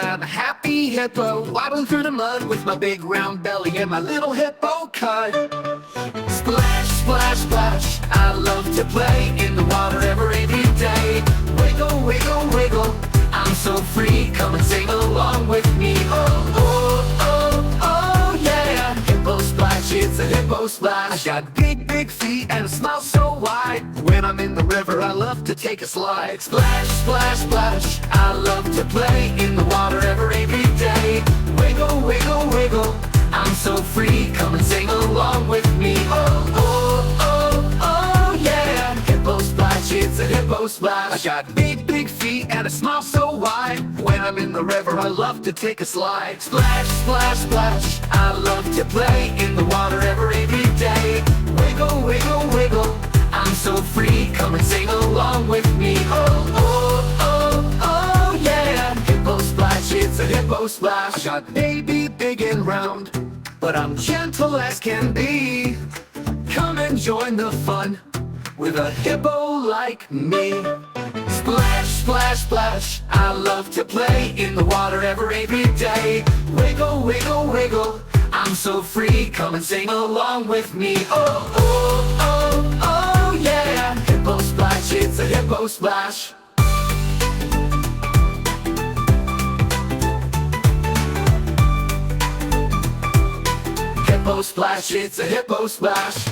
I'm a happy hippo, waddling through the mud with my big round belly and my little hippo cut. Splash, splash, splash, I love to play in the water every day. Wiggle, wiggle, wiggle, I'm so free, come and sing along with me. Oh, oh, oh, oh, yeah. Hippo splash, it's a hippo splash. I got big, big feet and a smile so wide. When I'm in the river, I love to take a slide. Splash, splash, splash, I love to play in the water every day. Wiggle, wiggle, wiggle, I'm so free, come and sing along with me. Oh, oh, oh, oh, yeah. Hippo splash, it's a hippo splash. I got big, big feet and a smile so wide. When I'm in the river, I love to take a slide. Splash, splash, splash, I love to play in the water every day. Wiggle, wiggle, wiggle, I'm so free, come and sing along with me. Oh, oh, oh, oh, yeah. Hippo splash, it's a hippo splash. I got baby big and round, but I'm gentle as can be. Come and join the fun with a hippo like me. Splash, splash, splash, I love to play in the water every day. Wiggle, wiggle, wiggle, I'm so free, come and sing along with me. Oh, oh, oh, oh, yeah. Hippo splash, it's a hippo splash. Hippo splash, it's a hippo splash.